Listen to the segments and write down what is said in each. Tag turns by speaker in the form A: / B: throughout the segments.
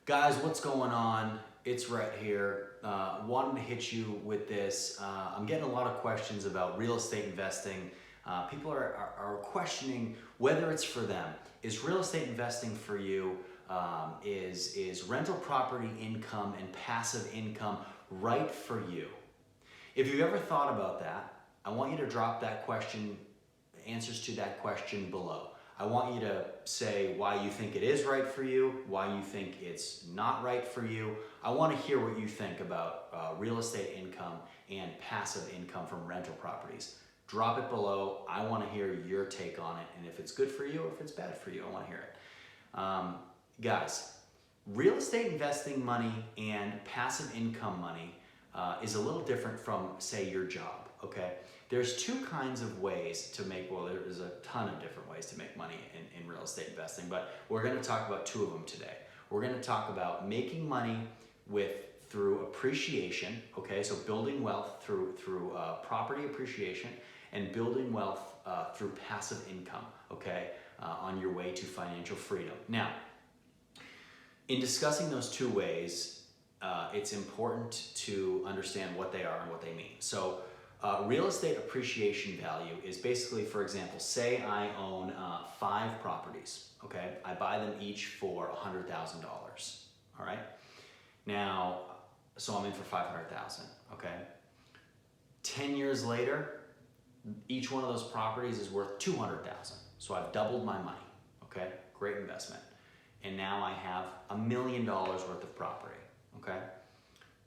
A: Guys, what's going on? It's Rhett here. Wanted to hit you with this. I'm getting a lot of questions about real estate investing. People are questioning whether it's for them. Is real estate investing for you? Is rental property income and passive income right for you? If you've ever thought about that, I want you to drop that question, answers to that question below. I want you to say why you think it is right for you, why you think it's not right for you. I want to hear what you think about real estate income and passive income from rental properties. Drop it below. I want to hear your take on it, and if it's good for you or if it's bad for you, I want to hear it. Guys, real estate investing money and passive income money is a little different from, say, your job, okay? There's two kinds of ways to make, well, there's a ton of different ways to make money in real estate investing, but we're going to talk about two of them today. We're going to talk about making money through appreciation, okay, so building wealth through property appreciation, and building wealth through passive income, okay, on your way to financial freedom. Now, in discussing those two ways, it's important to understand what they are and what they mean. So, real estate appreciation value is basically, for example, say I own 5 properties, okay? I buy them each for $100,000, all right? Now, so I'm in for $500,000, okay? 10 years later, each one of those properties is worth $200,000. So I've doubled my money, okay? Great investment. And now I have $1 million worth of property, okay?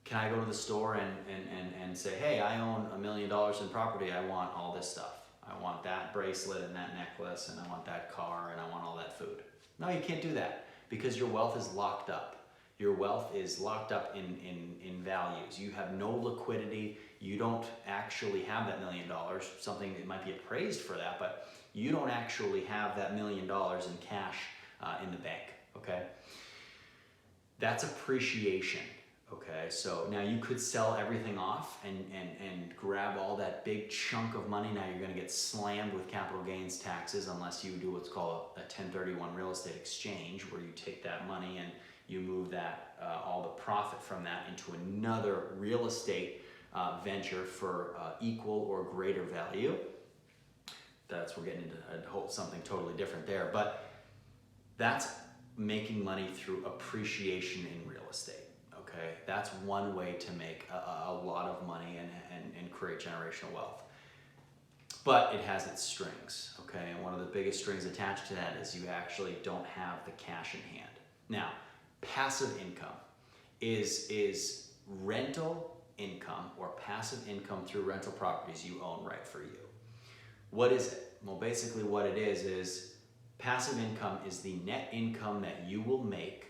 A: Can I go to the store and say, hey, I own $1 million in property, I want all this stuff. I want that bracelet and that necklace, and I want that car, and I want all that food. No, you can't do that because your wealth is locked up. Your wealth is locked up in values. You have no liquidity. You don't actually have that $1 million, something that might be appraised for that, but you don't actually have that $1 million in cash in the bank, okay? That's appreciation. Okay, so now you could sell everything off and grab all that big chunk of money. Now you're going to get slammed with capital gains taxes unless you do what's called a 1031 real estate exchange, where you take that money and you move that all the profit from that into another real estate venture for equal or greater value. We're getting into something totally different there, but that's making money through appreciation in real estate. Okay, that's one way to make a lot of money and create generational wealth. But it has its strings, okay? And one of the biggest strings attached to that is you actually don't have the cash in hand. Now, passive income is rental income or passive income through rental properties you own right for you. What is it? Well, basically what it is passive income is the net income that you will make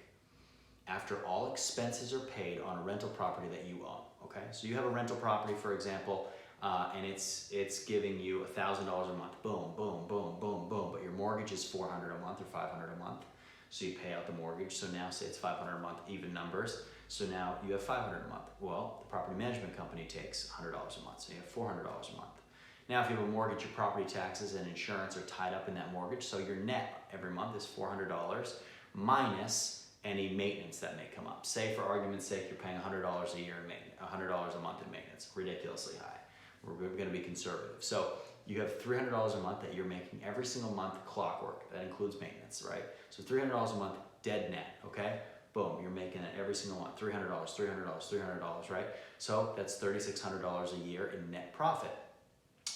A: after all expenses are paid on a rental property that you own, okay? So you have a rental property, for example, and it's giving you $1,000 a month, boom, boom, boom, boom, boom, but your mortgage is $400 a month or $500 a month, so you pay out the mortgage, so now say it's $500 a month, even numbers, so now you have $500 a month. Well, the property management company takes $100 a month, so you have $400 a month. Now, if you have a mortgage, your property taxes and insurance are tied up in that mortgage, so your net every month is $400 minus any maintenance that may come up. Say, for argument's sake, you're paying $100 a year in maintenance, $100 a month in maintenance, ridiculously high. We're going to be conservative. So you have $300 a month that you're making every single month, clockwork. That includes maintenance, right? So $300 a month, dead net, okay? Boom, you're making it every single month, $300, $300, $300, right? So that's $3,600 a year in net profit.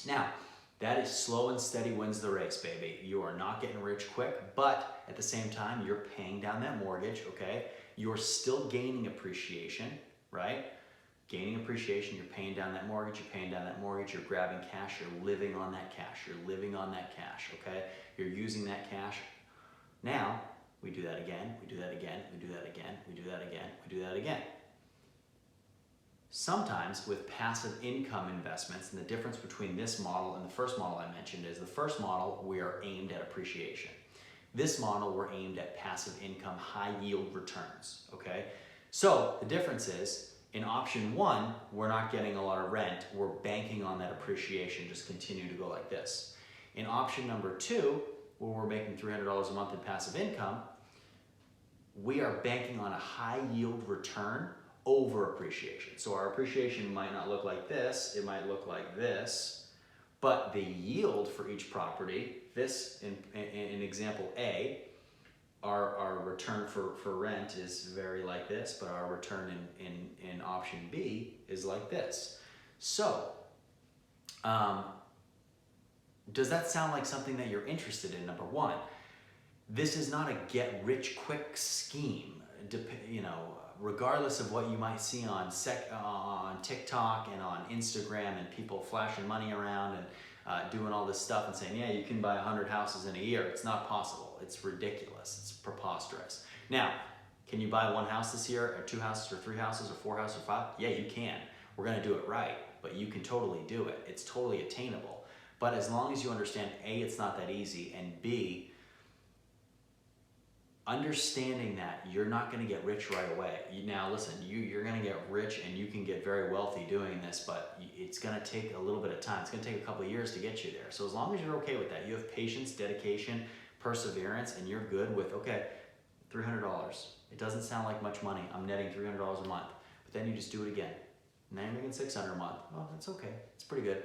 A: Now, that is slow and steady wins the race, baby. You are not getting rich quick, but at the same time, you're paying down that mortgage, okay? You're still gaining appreciation, right? Gaining appreciation, you're paying down that mortgage, you're grabbing cash, you're living on that cash, okay? You're using that cash. Now, we do that again, we do that again, we do that again, we do that again, we do that again. Sometimes with passive income investments, and the difference between this model and the first model I mentioned is the first model, we are aimed at appreciation. This model, we're aimed at passive income, high yield returns, okay? So the difference is, in option 1, we're not getting a lot of rent, we're banking on that appreciation, just continue to go like this. In option number 2, where we're making $300 a month in passive income, we are banking on a high yield return over appreciation. So our appreciation might not look like this, it might look like this, but the yield for each property, this in example A, our return for rent is very like this, but our return in option B is like this. So, does that sound like something that you're interested in? Number one, this is not a get-rich-quick scheme. You know, regardless of what you might see on TikTok and on Instagram and people flashing money around and doing all this stuff and saying, yeah, you can buy 100 houses in a year. It's not possible. It's ridiculous. It's preposterous. Now, can you buy one house this year, or two houses, or three houses, or four houses, or five? Yeah, you can. We're going to do it right, but you can totally do it. It's totally attainable. But as long as you understand, A, it's not that easy, and B, understanding that you're not going to get rich right away. Now listen, you're going to get rich and you can get very wealthy doing this, but it's going to take a little bit of time. It's going to take a couple of years to get you there. So as long as you're okay with that, you have patience, dedication, perseverance, and you're good with, okay, $300. It doesn't sound like much money. I'm netting $300 a month. But then you just do it again. Now you're making $600 a month. Well, that's okay. It's pretty good.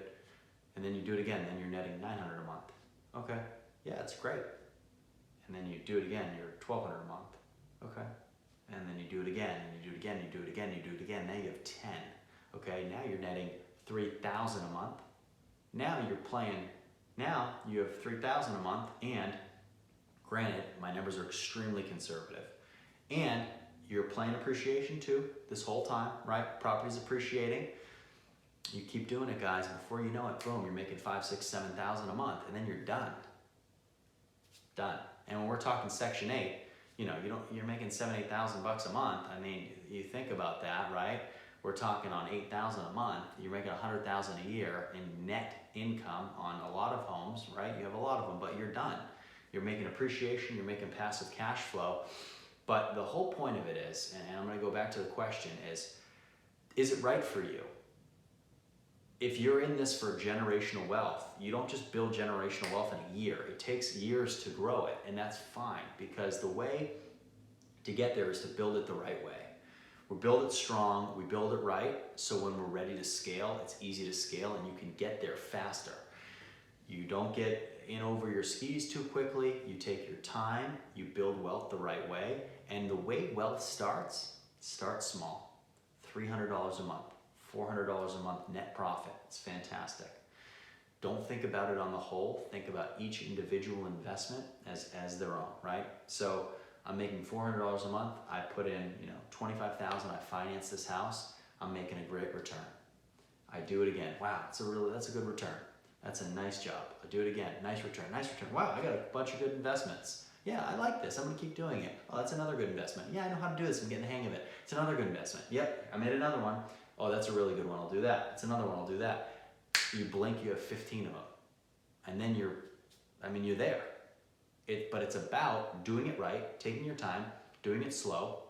A: And then you do it again, then you're netting $900 a month. Okay, yeah, it's great. And then you do it again, you're $1,200 a month. Okay. And then you do it again, and you do it again, you do it again, you do it again. Now you have 10. Okay, now you're netting $3,000 a month. Now you're playing, now you have $3,000 a month, and granted, my numbers are extremely conservative. And you're playing appreciation too, this whole time, right? Property's appreciating. You keep doing it, guys, and before you know it, boom, you're making $5,000, $6,000, $7,000 a month, and then you're done. Done. And when we're talking Section 8, you know, you're making $7,000, $8,000 a month. I mean, you think about that, right? We're talking on $8,000 a month. You're making $100,000 a year in net income on a lot of homes, right? You have a lot of them, but you're done. You're making appreciation. You're making passive cash flow. But the whole point of it is, and I'm going to go back to the question, is it right for you? If you're in this for generational wealth, you don't just build generational wealth in a year. It takes years to grow it, and that's fine, because the way to get there is to build it the right way. We build it strong, we build it right, so when we're ready to scale, it's easy to scale and you can get there faster. You don't get in over your skis too quickly, you take your time, you build wealth the right way, and the way wealth starts small. $300 a month. $400 a month net profit. It's fantastic. Don't think about it on the whole. Think about each individual investment as their own, right? So I'm making $400 a month. I put in, $25,000. I finance this house. I'm making a great return. I do it again. Wow, that's a good return. That's a nice job. I do it again. Nice return. Nice return. Wow, I got a bunch of good investments. Yeah, I like this. I'm going to keep doing it. Oh, that's another good investment. Yeah, I know how to do this. I'm getting the hang of it. It's another good investment. Yep, I made another one. Oh, that's a really good one. I'll do that. It's another one. I'll do that. You blink, you have 15 of them. And then you're there. But it's about doing it right, taking your time, doing it slow,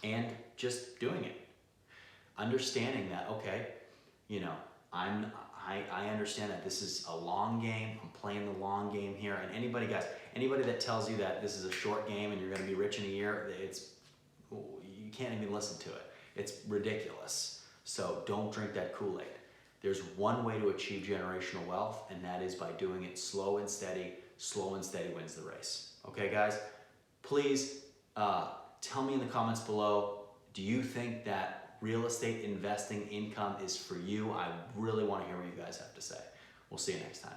A: and just doing it. Understanding that, okay, I understand that this is a long game. I'm playing the long game here. And anybody that tells you that this is a short game and you're going to be rich in a year, you can't even listen to it. It's ridiculous. So don't drink that Kool-Aid. There's one way to achieve generational wealth, and that is by doing it slow and steady. Slow and steady wins the race. Okay, guys? Please tell me in the comments below, do you think that real estate investing income is for you? I really want to hear what you guys have to say. We'll see you next time.